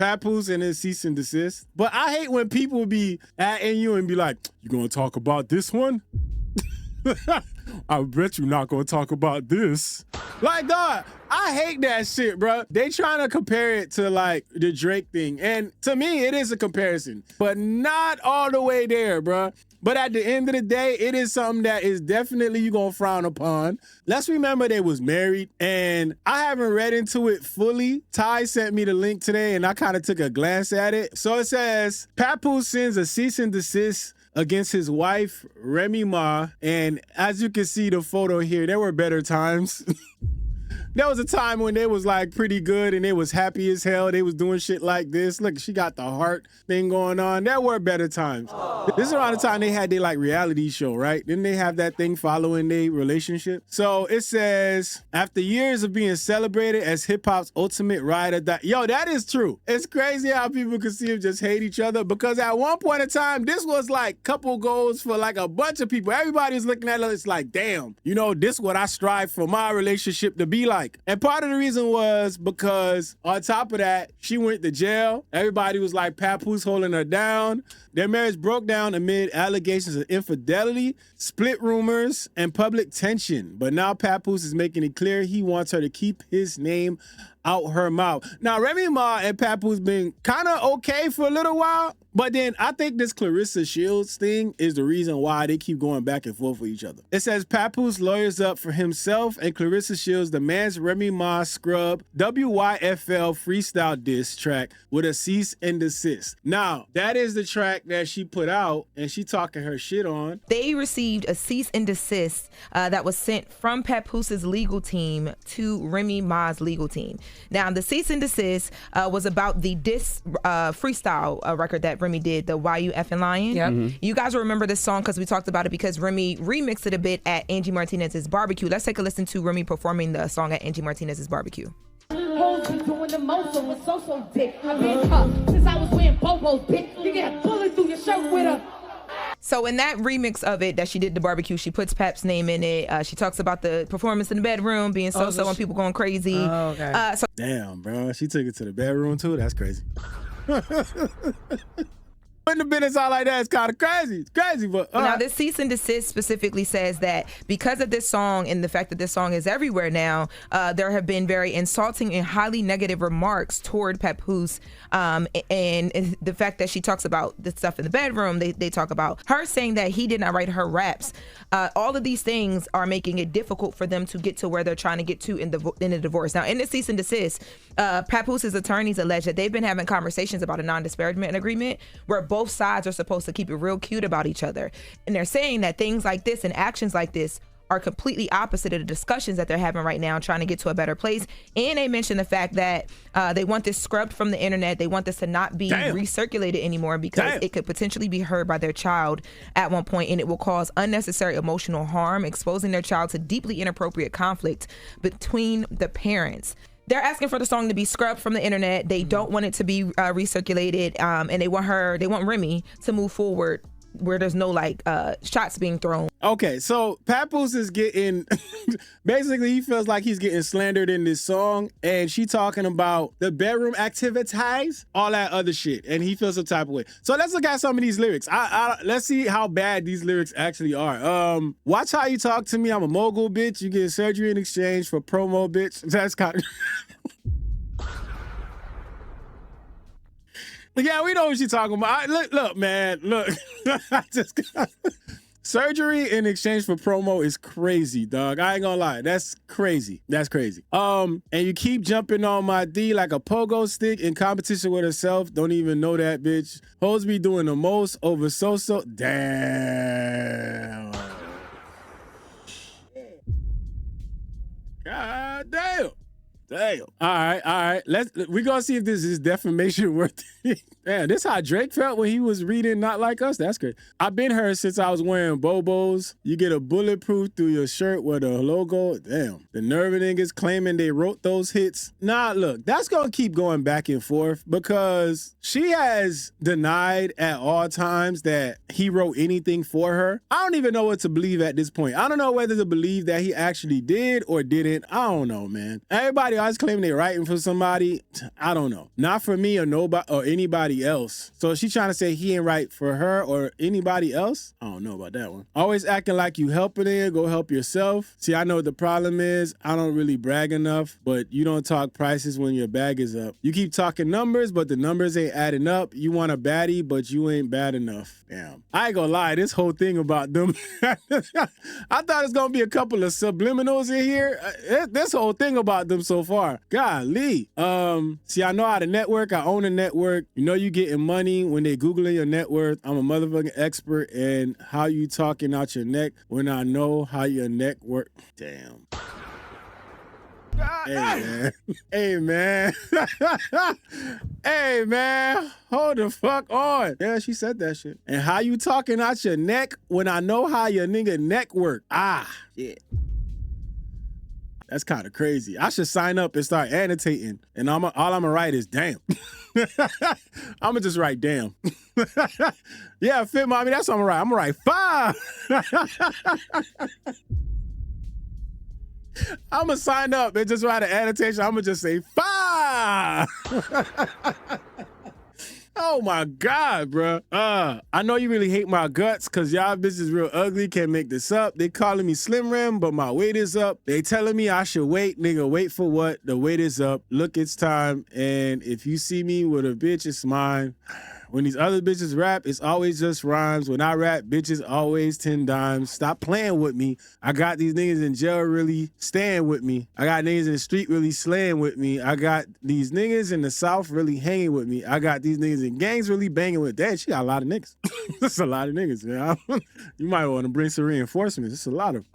Papoose and his cease and desist. But I hate when people be atting you and be like, you gonna talk about this one? I bet you're not gonna talk about this. Like, dog, I hate that shit, bro. They trying to compare it to like the Drake thing. And to me, it is a comparison, but not all the way there, bro. But at the end of the day, it is something that is definitely you gonna frown upon. Let's remember they was married, and I haven't read into it fully. Ty sent me the link today, and I kind of took a glance at it. So it says, Papoose sends a cease and desist against his wife, Remy Ma. And as you can see the photo here, there were better times. There was a time when they was like pretty good and they was happy as hell. They was doing shit like this. Look, she got the heart thing going on. There were better times. Aww. This is around the time they had their like reality show, right? Didn't they have that thing following their relationship? So it says, after years of being celebrated as hip hop's ultimate ride or die. Yo, that is true. It's crazy how people can see them just hate each other, because at one point in time, this was like couple goals for like a bunch of people. Everybody was looking at it. It's like, damn, you know, this is what I strive for my relationship to be like. And part of the reason was because on top of that, she went to jail. Everybody was like Papoose holding her down. Their marriage broke down amid allegations of infidelity, split rumors, and public tension. But now Papoose is making it clear he wants her to keep his name out her mouth. Now, Remy Ma and Papoose been kind of okay for a little while, but then I think this Clarissa Shields thing is the reason why they keep going back and forth with each other. It says Papoose lawyers up for himself, and Clarissa Shields demands Remy Ma scrub Y.F.L freestyle diss track with a cease and desist. Now, that is the track that she put out, and she talking her shit on. They received a cease and desist that was sent from Papoose's legal team to Remy Ma's legal team. Now, the cease and desist was about the diss freestyle record that Remy did, the Y.U.F.L Lion. Yep. Mm-hmm. You guys will remember this song because we talked about it, because Remy remixed it a bit at Angie Martinez's barbecue. Let's take a listen to Remy performing the song at Angie Martinez's barbecue. Doing the most on a so-so dick. I've been up since I was wearing Bobo's bitch. You get a bullet through your shirt with a... So in that remix of it that she did the barbecue, she puts Pap's name in it. She talks about the performance in the bedroom being so-so and people going crazy. Oh, okay. Damn, bro. She took it to the bedroom too? That's crazy. Putting the business out like that is kind of crazy. It's crazy, but... Now, this cease and desist specifically says that because of this song and the fact that this song is everywhere now, there have been very insulting and highly negative remarks toward Papoose. And the fact that she talks about the stuff in the bedroom, they talk about her saying that he did not write her raps. All of these things are making it difficult for them to get to where they're trying to get to in the divorce. Now, in the cease and desist, Papoose's attorneys allege that they've been having conversations about a non-disparagement agreement where both sides are supposed to keep it real cute about each other. And they're saying that things like this and actions like this are completely opposite of the discussions that they're having right now, trying to get to a better place. And they mentioned the fact that they want this scrubbed from the internet. They want this to not be recirculated anymore because it could potentially be heard by their child at one point, and it will cause unnecessary emotional harm, exposing their child to deeply inappropriate conflict between the parents. They're asking for the song to be scrubbed from the internet. They don't want it to be recirculated, and they want Remy to move forward where there's no like shots being thrown. Okay, so Papoose is getting, basically he feels like he's getting slandered in this song, and she talking about the bedroom activities, all that other shit, and he feels some type of way. So let's look at some of these lyrics. Let's see how bad these lyrics actually are. Watch how you talk to me. I'm a mogul, bitch. You get surgery in exchange for promo, bitch. That's kind of... Yeah, we know what she's talking about. Look, man, look. I just got... Surgery in exchange for promo is crazy, dog. I ain't gonna lie. That's crazy. That's crazy. And you keep jumping on my D like a pogo stick in competition with herself. Don't even know that, bitch. Hoes be doing the most over so-so. Damn. God damn. Damn. All right. We're gonna see if this is defamation worth it. Damn, this how Drake felt when he was reading Not Like Us. That's great. I've been her since I was wearing Bobos. You get a bulletproof through your shirt with a logo. Damn. The nerve of niggas claiming they wrote those hits. Nah, look, that's gonna keep going back and forth because she has denied at all times that he wrote anything for her. I don't even know what to believe at this point. I don't know whether to believe that he actually did or didn't. I don't know, man. Everybody guys claim they writing for somebody, I don't know. Not for me or nobody or anybody else. So is she trying to say he ain't right for her or anybody else? I don't know about that one. Always acting like you helping it, go help yourself. See, I know what the problem is. I don't really brag enough, but you don't talk prices when your bag is up. You keep talking numbers, but the numbers ain't adding up. You want a baddie, but you ain't bad enough. Damn. I ain't gonna lie, this whole thing about them, I thought it's gonna be a couple of subliminals in here. This whole thing about them so far. Golly. See, I know how to network. I own a network. You know you getting money when they Googling your net worth. I'm a motherfucking expert in how you talking out your neck when I know how your neck work. Damn. Hey, man. Hey, man. Hey, man. Hold the fuck on. Yeah, she said that shit. And how you talking out your neck when I know how your nigga neck work. Ah, shit. That's kind of crazy. I should sign up and start annotating. And all I'm going to write is damn. I'm going to just write damn. Yeah, Fit Mommy, that's what I'm going to write. I'm going to write 5. I'm going to sign up and just write an annotation. I'm going to just say 5. Oh my God, bro. I know you really hate my guts because y'all bitches real ugly, can't make this up. They calling me Slim Rim, but my weight is up. They telling me I should wait. Nigga, wait for what? The weight is up. Look, it's time. And if you see me with a bitch, it's mine. When these other bitches rap, it's always just rhymes. When I rap, bitches always 10 dimes. Stop playing with me. I got these niggas in jail really staying with me. I got niggas in the street really slaying with me. I got these niggas in the South really hanging with me. I got these niggas in gangs really banging with. Damn, she got a lot of niggas. That's a lot of niggas, man. You might want to bring some reinforcements. It's a lot of.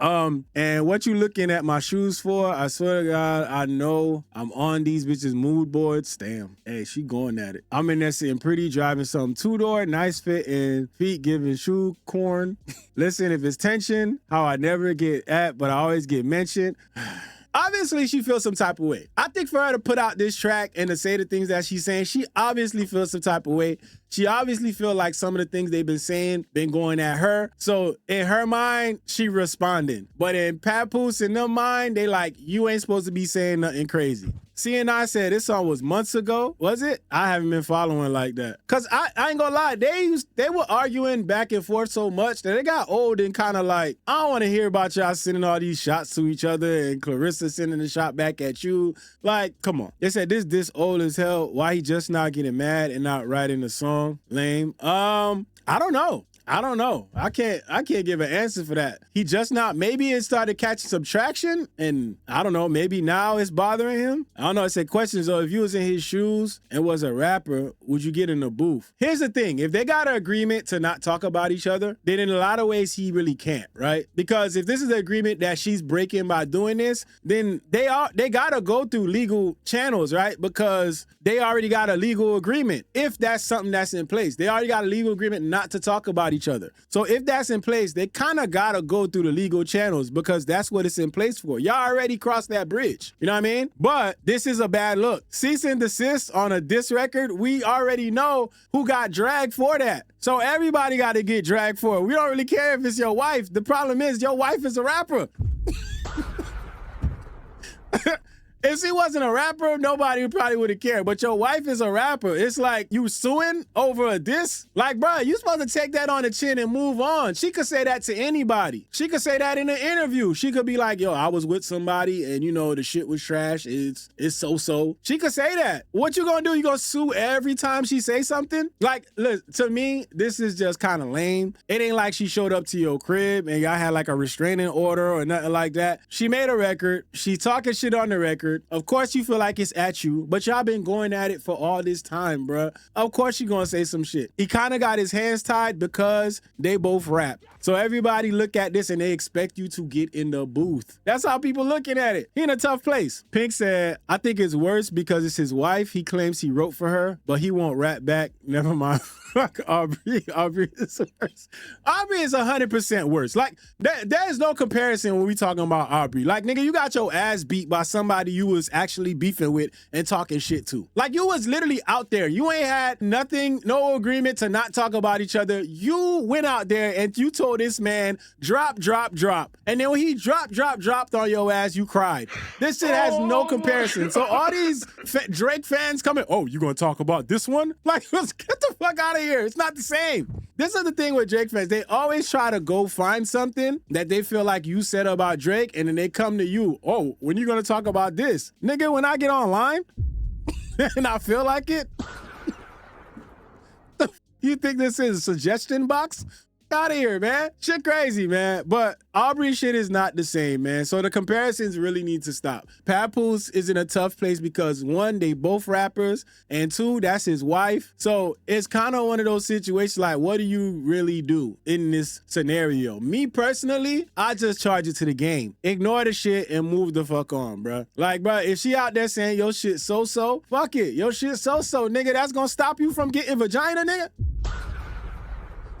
And what you looking at my shoes for? I swear to God, I know I'm on these bitches mood boards. Damn. Hey, she going at it. I'm in there sitting pretty, driving some two-door, nice fit, and feet giving shoe corn. Listen, if it's tension, how I never get at, but I always get mentioned. Obviously, she feels some type of way. I think for her to put out this track and to say the things that she's saying, she obviously feels some type of way. She obviously feel like some of the things they've been saying been going at her. So in her mind, she responding. But in Papoose, in their mind, they like, you ain't supposed to be saying nothing crazy. CNI said this song was months ago. Was it? I haven't been following like that. Cause I ain't gonna lie, they were arguing back and forth so much that it got old and kind of like, I don't want to hear about y'all sending all these shots to each other and Clarissa sending a shot back at you. Like, come on. They said this old as hell. Why he just not getting mad and not writing the song? Lame. I don't know. I can't give an answer for that. He just not, maybe it started catching some traction and I don't know, maybe now it's bothering him. I don't know. It said questions though, if you was in his shoes and was a rapper, would you get in the booth? Here's the thing. If they got an agreement to not talk about each other, then in a lot of ways he really can't, right? Because if this is the agreement that she's breaking by doing this, then they gotta go through legal channels, right? Because they already got a legal agreement. If that's something that's in place, they already got a legal agreement not to talk about each other. So if that's in place, they kind of gotta go through the legal channels because that's what it's in place for. Y'all already crossed that bridge. You know what I mean? But this is a bad look. Cease and desist on a diss record, we already know who got dragged for that. So everybody got to get dragged for it. We don't really care if it's your wife. The problem is your wife is a rapper. If she wasn't a rapper, nobody probably would have cared. But your wife is a rapper. It's like you suing over a diss. Like, bro, you supposed to take that on the chin and move on. She could say that to anybody. She could say that in an interview. She could be like, yo, I was with somebody and, you know, the shit was trash. It's so-so. She could say that. What you gonna do? You gonna sue every time she say something? Like, look, to me, this is just kind of lame. It ain't like she showed up to your crib and y'all had like a restraining order or nothing like that. She made a record. She talking shit on the record. Of course you feel like it's at you, but y'all been going at it for all this time, bruh. Of course you gonna say some shit. He kind of got his hands tied because they both rap. So everybody look at this and they expect you to get in the booth. That's how people looking at it. He in a tough place. Pink said, I think it's worse because it's his wife. He claims he wrote for her, but he won't rap back. Never mind. Fuck Aubrey. Aubrey is worse. Aubrey is 100% worse. Like, there is no comparison when we talking about Aubrey. Like, nigga, you got your ass beat by somebody you was actually beefing with and talking shit to. Like, you was literally out there. You ain't had nothing, no agreement to not talk about each other. You went out there and you told told this man, drop. And then when he dropped on your ass, you cried. This shit has no comparison. So all these Drake fans coming, oh, you gonna talk about this one? Like, let's get the fuck out of here. It's not the same. This is the thing with Drake fans. They always try to go find something that they feel like you said about Drake, and then they come to you, oh, when you gonna talk about this? Nigga, when I get online and I feel like it, you think this is a suggestion box? Out of here, man. Shit crazy, man. But Aubrey shit is not the same, man. So the comparisons really need to stop. Papoose is in a tough place because one, they both rappers, and two, that's his wife. So it's kind of one of those situations like, what do you really do in this scenario? Me personally, I just charge it to the game. Ignore the shit and move the fuck on, bro. Like, bro, if she out there saying your shit so-so, fuck it. Your shit so-so, nigga. That's gonna stop you from getting vagina, nigga?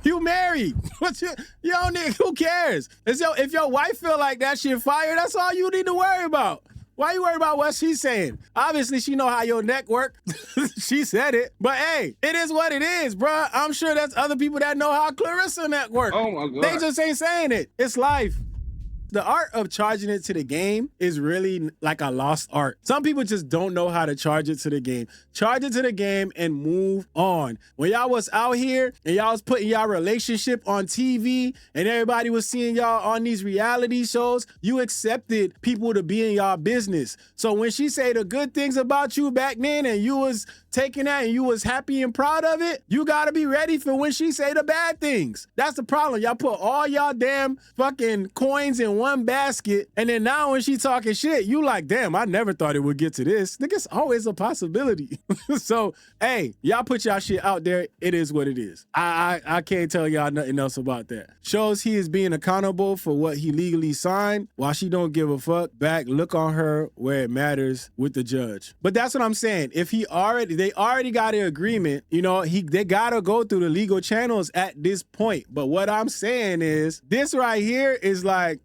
You married. Yo, nigga, who cares? If your wife feel like that shit fire, that's all you need to worry about. Why you worry about what she's saying? Obviously, she know how your neck work. She said it. But hey, it is what it is, bruh. I'm sure there's other people that know how Clarissa neck work. Oh my God. They just ain't saying it. It's life. The art of charging it to the game is really like a lost art. Some people just don't know how to charge it to the game. Charge it to the game and move on. When y'all was out here and y'all was putting y'all relationship on TV and everybody was seeing y'all on these reality shows, you accepted people to be in y'all business. So when she say the good things about you back then and you was taking that and you was happy and proud of it, you gotta be ready for when she say the bad things. That's the problem. Y'all put all y'all damn fucking coins in one basket, and then now when she talking shit, you like, damn, I never thought it would get to this. Nigga, it's always a possibility. So, hey, y'all put y'all shit out there. It is what it is. I can't tell y'all nothing else about that. Shows he is being accountable for what he legally signed. While she don't give a fuck, back, look on her where it matters with the judge. But that's what I'm saying. If they already got an agreement, you know, they gotta go through the legal channels at this point. But what I'm saying is, this right here is like,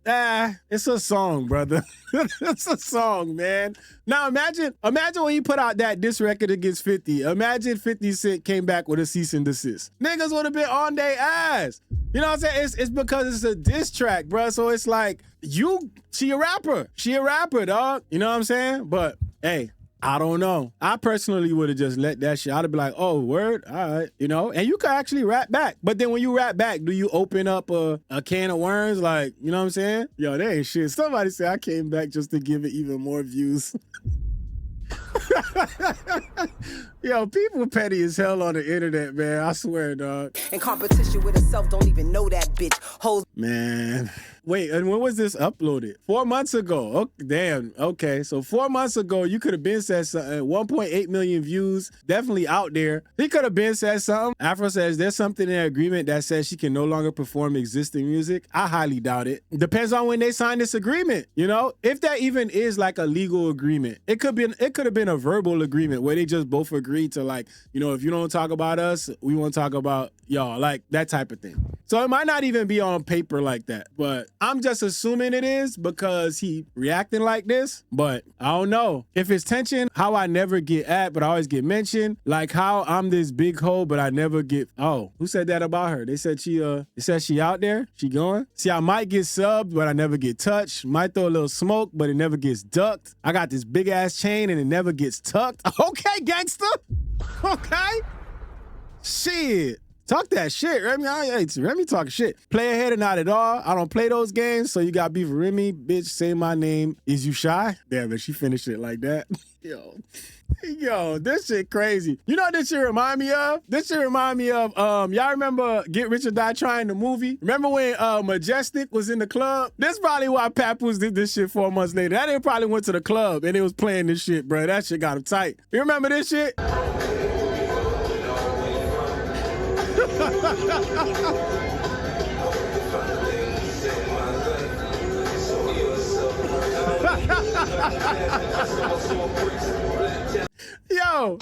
it's a song, brother. It's a song, man. Now imagine when he put out that diss record against 50. Imagine 50 Cent came back with a cease and desist. Niggas would have been on their ass. You know what I'm saying? It's because it's a diss track, bro. So it's like, she a rapper. She a rapper, dog. You know what I'm saying? But hey, I don't know. I personally would have just let that shit. I'd be like, oh, word? All right. You know? And you could actually rap back. But then when you rap back, do you open up a can of worms? Like, you know what I'm saying? Yo, that ain't shit. Somebody said I came back just to give it even more views. Yo, people petty as hell on the internet, man. I swear, dog. In competition with herself, don't even know that bitch. Hoes. Man. Wait, and when was this uploaded? 4 months ago. Oh, damn. Okay, so 4 months ago, you could have been said something. 1.8 million views, definitely out there. He could have been said something. Afro says, there's something in the agreement that says she can no longer perform existing music. I highly doubt it. Depends on when they signed this agreement, you know? If that even is like a legal agreement. It could have been a verbal agreement where they just both agreed to, like, you know, if you don't talk about us, we won't talk about y'all, like that type of thing. So it might not even be on paper like that, but I'm just assuming it is because he reacting like this. But I don't know. If it's tension, how I never get at, but I always get mentioned. Like how I'm this big hoe, but I never get, oh, who said that about her? They said she out there? She going? See, I might get subbed, but I never get touched. Might throw a little smoke, but it never gets ducked. I got this big ass chain and it never gets tucked. Okay, gangster. Okay. Shit. Talk that shit, Remy. Remy talking shit. Play ahead or not at all. I don't play those games, so you got beef with Remy. Bitch, say my name. Is you shy? Damn it, she finished it like that. Yo, this shit crazy. You know what this shit remind me of? This shit remind me of, y'all remember Get Rich or Die Trying the movie? Remember when Majestic was in the club? This probably why Papoose did this shit 4 months later. That nigga probably went to the club and they was playing this shit, bro. That shit got him tight. You remember this shit? Yo,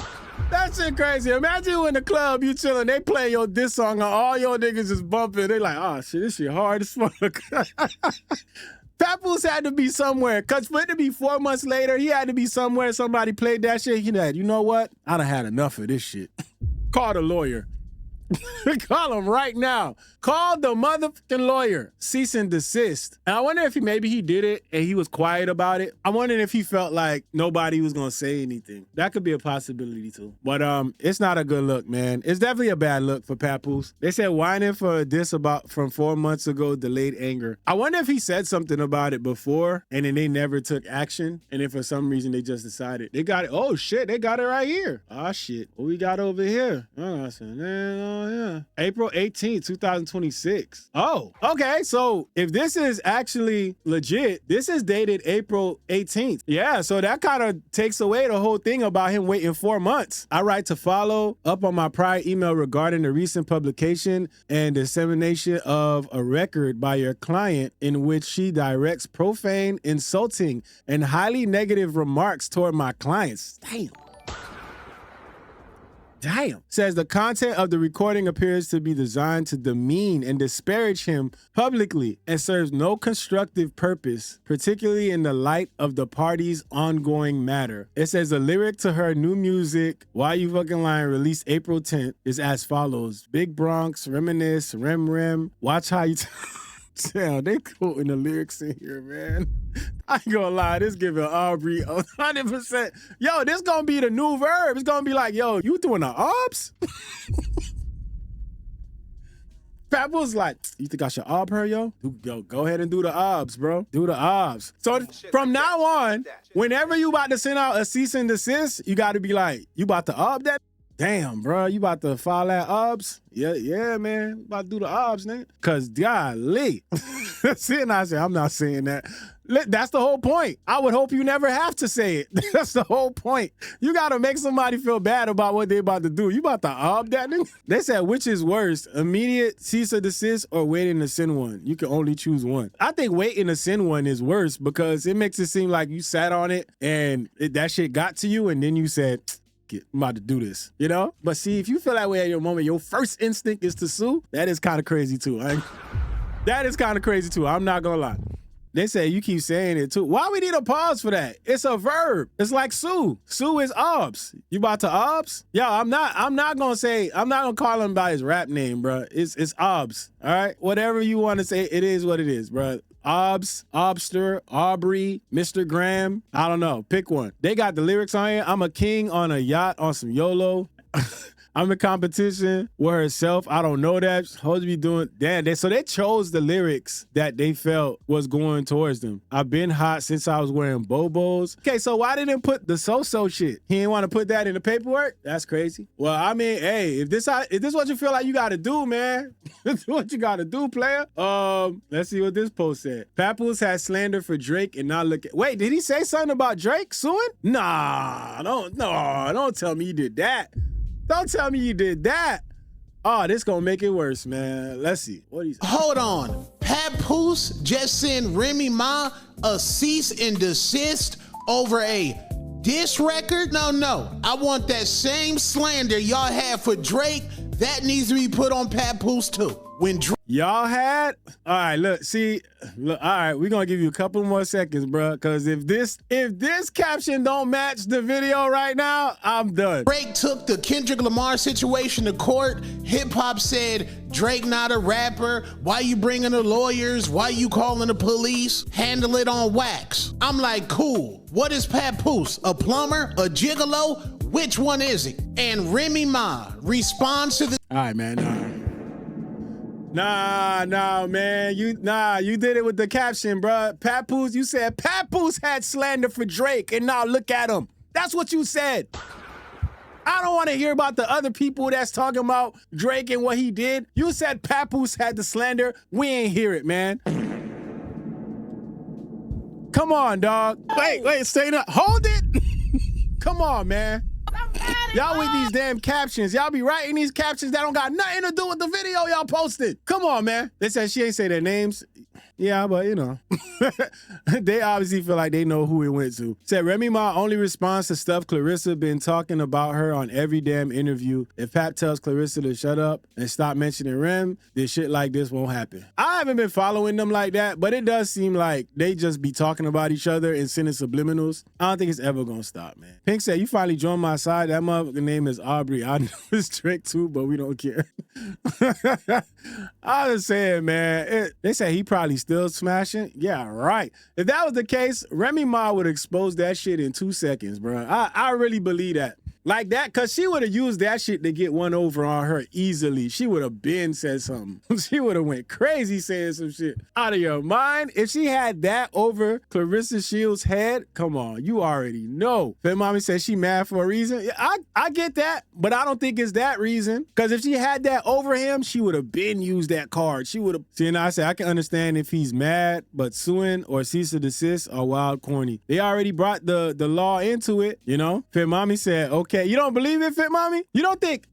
that shit crazy. Imagine you in the club, you chilling, they play your diss song and all your niggas just bumping. They like, oh shit, this shit hard as fuck. Papoose had to be somewhere, because for it to be 4 months later, he had to be somewhere. Somebody played that shit. He had, you know what? I done had enough of this shit. Called a lawyer. Call him right now. Call the motherfucking lawyer. Cease and desist. And I wonder if maybe he did it and he was quiet about it. I'm wondering if he felt like nobody was gonna say anything. That could be a possibility too. But it's not a good look, man. It's definitely a bad look for Papoose. They said whining for a diss about from 4 months ago, delayed anger. I wonder if he said something about it before and then they never took action. And if for some reason they just decided they got it. Oh shit, they got it right here. Oh shit. What we got over here? Oh yeah. April 18th, 2026. Oh, okay. So if this is actually legit, this is dated April 18th. Yeah, so that kind of takes away the whole thing about him waiting 4 months. I write to follow up on my prior email regarding the recent publication and dissemination of a record by your client in which she directs profane, insulting, and highly negative remarks toward my clients. Damn. Says the content of the recording appears to be designed to demean and disparage him publicly and serves no constructive purpose, particularly in the light of the party's ongoing matter. It says the lyric to her new music, Why You Fucking Lying, released April 10th, is as follows. Big Bronx, reminisce, rem, watch how you... Damn, they quoting the lyrics in here, man. I ain't gonna lie, this giving Aubrey 100%. Yo, this gonna be the new verb. It's gonna be like, yo, you doing the obs? Papoose like, you think I should ob her, yo? Yo, go ahead and do the obs, bro. Do the obs. So from now on, whenever you about to send out a cease and desist, you gotta be like, you about to ob that? Damn, bro, you about to file that obs? Yeah, man. About to do the obs, nigga. Cause golly. See, and I say, I'm not saying that. That's the whole point. I would hope you never have to say it. That's the whole point. You gotta make somebody feel bad about what they about to do. You about to ob that nigga? They said, which is worse, immediate cease or desist or waiting to send one? You can only choose one. I think waiting to send one is worse because it makes it seem like you sat on it and that shit got to you and then you said, I'm about to do this, you know? But see, if you feel that way at your moment, your first instinct is to sue, that is kind of crazy too. That is kind of crazy too. I'm not gonna lie. They say you keep saying it too. Why we need a pause for that? It's a verb. It's like sue. Sue is obs. You about to obs? Yo, I'm not gonna call him by his rap name, bro. It's obs. All right? Whatever you want to say, it is what it is, bro. Obs, Obster, Aubrey, Mr. Graham. I don't know. Pick one. They got the lyrics on here. I'm a king on a yacht on some YOLO. I'm in competition with herself. I don't know that. Supposed to be doing damn. So they chose the lyrics that they felt was going towards them. I've been hot since I was wearing Bobos. Okay, so why didn't put the so-so shit? He didn't want to put that in the paperwork? That's crazy. Well, I mean, hey, if this what you feel like you gotta do, man. This what you gotta do, player. Let's see what this post said. Papoose has slander for Drake and not look at. Wait, did he say something about Drake suing? Nah, don't tell me you did that. Don't tell me you did that. Oh, this gonna make it worse, man. Let's see. What is? Hold on. Papoose just sent Remy Ma a cease and desist over a diss record? No. I want that same slander y'all had for Drake. That needs to be put on Papoose too. When y'all had? All right, look, all right, we're gonna give you a couple more seconds, bro, because if this caption don't match the video right now, I'm done. Drake took the Kendrick Lamar situation to court. Hip-hop said, Drake not a rapper. Why you bringing the lawyers? Why you calling the police? Handle it on wax. I'm like, cool. What is Papoose? A plumber? A gigolo? Which one is he? And Remy Ma responds to the... All right, man, Nah, man. You did it with the caption, bruh. Papoose, you said Papoose had slander for Drake, and now look at him. That's what you said. I don't want to hear about the other people that's talking about Drake and what he did. You said Papoose had the slander. We ain't hear it, man. Come on, dog. Wait, stay up. Hold it. Come on, man. Y'all with these damn captions. Y'all be writing these captions that don't got nothing to do with the video y'all posted. Come on, man. They said she ain't say their names. Yeah, but you know, they obviously feel like they know who it went to. Said Remy Ma only responds to stuff Clarissa been talking about her on every damn interview. If Pap tells Clarissa to shut up and stop mentioning Rem, then shit like this won't happen. I haven't been following them like that, but it does seem like they just be talking about each other and sending subliminals. I don't think it's ever gonna stop, man. Pink said, you finally joined my side. That motherfucker name is Aubrey. I know it's Drake too, but we don't care. I was saying, man, they say he probably still smashing. Yeah, right. If that was the case, Remy Ma would expose that shit in 2 seconds, bro. I really believe that. Like that, because she would have used that shit to get one over on her easily. She would have been said something. She would have went crazy saying some shit. Out of your mind? If she had that over Clarissa Shields' head, come on, you already know. Fit Mommy says she mad for a reason. Yeah, I get that, but I don't think it's that reason. Because if she had that over him, she would have been used that card. She would have. See, and I said, I can understand if he's mad, but suing or cease to desist are wild corny. They already brought the law into it, you know? Fit Mommy said, okay. You don't believe it, Fit Mommy? You don't think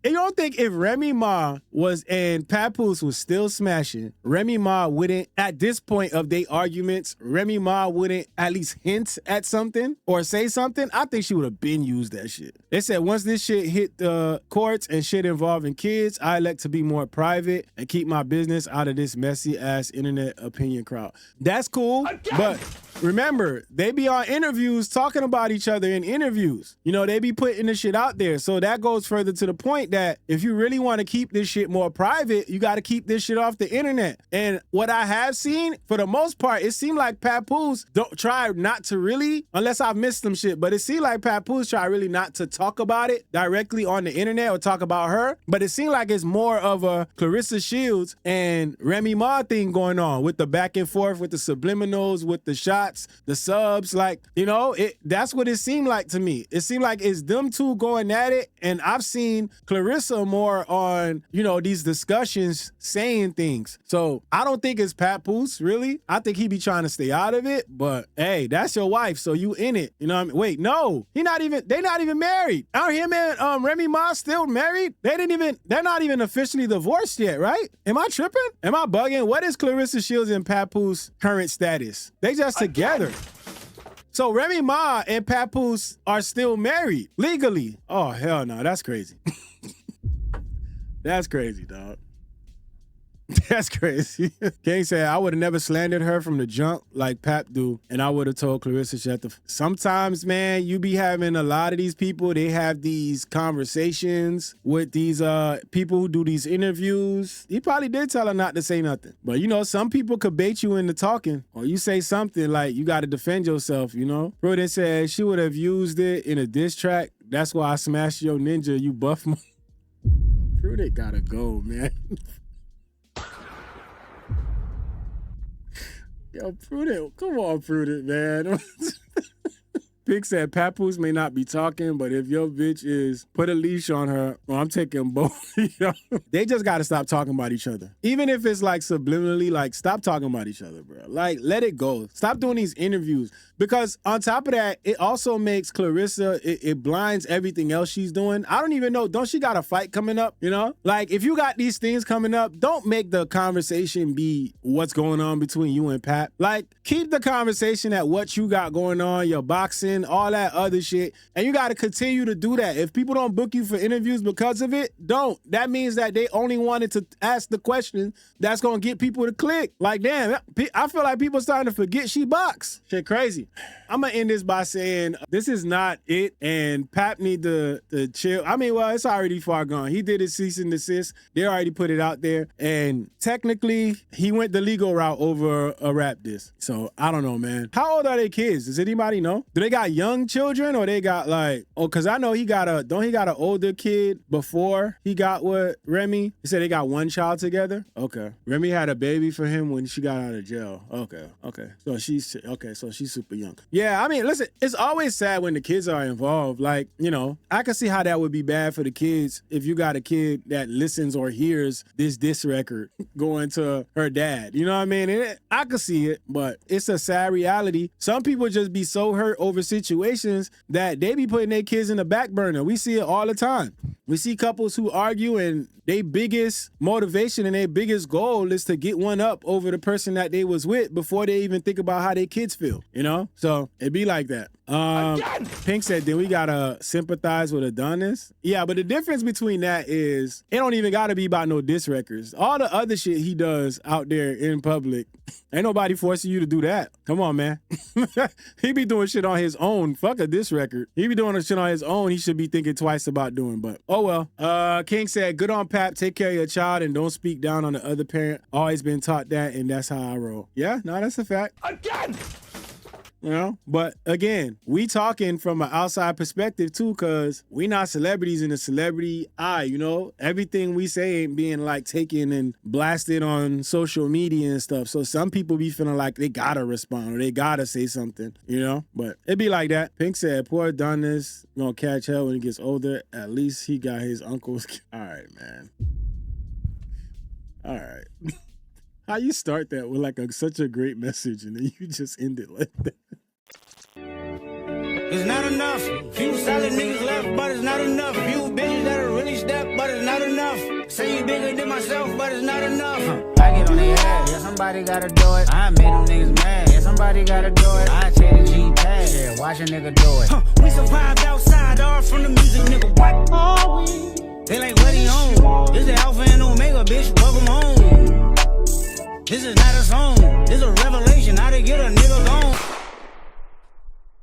if Remy Ma was and Papoose was still smashing, Remy Ma wouldn't, at this point of their arguments, Remy Ma wouldn't at least hint at something or say something? I think she would have been used that shit. They said once this shit hit the courts and shit involving kids, I elect to be more private and keep my business out of this messy ass internet opinion crowd. That's cool, but remember, they be on interviews talking about each other in interviews. You know, they be putting the shit out there. So that goes further to the point that if you really want to keep this shit more private, you got to keep this shit off the internet. And what I have seen, for the most part, it seemed like Papoose don't try not to really, unless I've missed some shit, but it seemed like Papoose try really not to talk about it directly on the internet or talk about her. But it seemed like it's more of a Clarissa Shields and Remy Ma thing going on with the back and forth, with the subliminals, with the shots, the subs. Like, you know, that's what it seemed like to me. It seemed like it's them two going at it, and I've seen Clarissa more on, you know, these discussions saying things. So I don't think it's Papoose, really. I think he be trying to stay out of it, but hey, that's your wife, so you in it. You know what I mean? Wait, no, they not even married. Out here, man, Remy Ma still married? They're not even officially divorced yet, right? Am I tripping? Am I bugging? What is Clarissa Shields and Papoose current status? They just together. So Remy Ma and Papoose are still married legally. Oh, hell no. That's crazy. That's crazy, dog. That's crazy. King said, I would have never slandered her from the jump like Pap do, and I would have told Clarissa shut the Sometimes, man, you be having a lot of these people, they have these conversations with these people who do these interviews. He probably did tell her not to say nothing. But, you know, some people could bait you into talking, or you say something like you got to defend yourself, you know? Prudence said she would have used it in a diss track. That's why I smashed your ninja, you buff. Prudence gotta go, man. Yo, Prudent, come on, Prudent, man. Pig said Papoose may not be talking, but if your bitch is, put a leash on her, well, I'm taking both. They just got to stop talking about each other. Even if it's like subliminally, like stop talking about each other, bro. Like let it go. Stop doing these interviews. Because on top of that, it also makes Clarissa, it blinds everything else she's doing. I don't even know. Don't she got a fight coming up? You know? Like if you got these things coming up, don't make the conversation be what's going on between you and Pat. Like keep the conversation at what you got going on, your boxing, all that other shit. And you got to continue to do that. If people don't book you for interviews because of it, don't. That means that they only wanted to ask the question that's going to get people to click. Like, damn, I feel like people starting to forget she box. Shit crazy. I'm going to end this by saying this is not it, and Pap need to chill. I mean, well, it's already far gone. He did his cease and desist. They already put it out there, and technically, he went the legal route over a rap diss. So, I don't know, man. How old are they kids? Does anybody know? Do they got young children, or they got like, because I know he got an older kid before he got with Remy? He said they got one child together? Okay. Remy had a baby for him when she got out of jail. Okay. So she's super young. Yeah, I mean, listen, it's always sad when the kids are involved. Like, you know, I can see how that would be bad for the kids if you got a kid that listens or hears this diss record going to her dad. You know what I mean? I can see it, but it's a sad reality. Some people just be so hurt over situations that they be putting their kids in the back burner. We see it all the time. We see couples who argue and their biggest motivation and their biggest goal is to get one up over the person that they was with before they even think about how their kids feel, you know? So it be like that. Pink said, then we gotta sympathize with Adonis. Yeah, but the difference between that is it don't even gotta be about no diss records. All the other shit he does out there in public, ain't nobody forcing you to do that. Come on, man. He be doing shit on his own. Fuck a diss record. He be doing shit on his own. He should be thinking twice about doing, but oh well. King said, good on Pap, take care of your child and don't speak down on the other parent. Always been taught that and that's how I roll. Yeah, no, that's a fact. Again! You know, but again, we talking from an outside perspective too, cause we not celebrities in the celebrity eye, you know? Everything we say ain't being like taken and blasted on social media and stuff. So some people be feeling like they gotta respond or they gotta say something, you know? But it be like that. Pink said, poor Adonis gonna catch hell when he gets older. At least he got his uncles. All right, man. All right. How you start that with like such a great message and then you just end it like that? It's not enough. Few solid niggas left, but it's not enough. Few bitches that'll really step, but it's not enough. Say you bigger than myself, but it's not enough. I get on their ass, yeah, somebody gotta do it. I made them niggas mad, yeah, somebody gotta do it. I take the G-pad, yeah, watch a nigga do it. We survived outside, all from the music, nigga. What are we? They like, what he on? This the Alpha and Omega, bitch, welcome home. This is not a song, this is a revelation, how to get a nigga gone.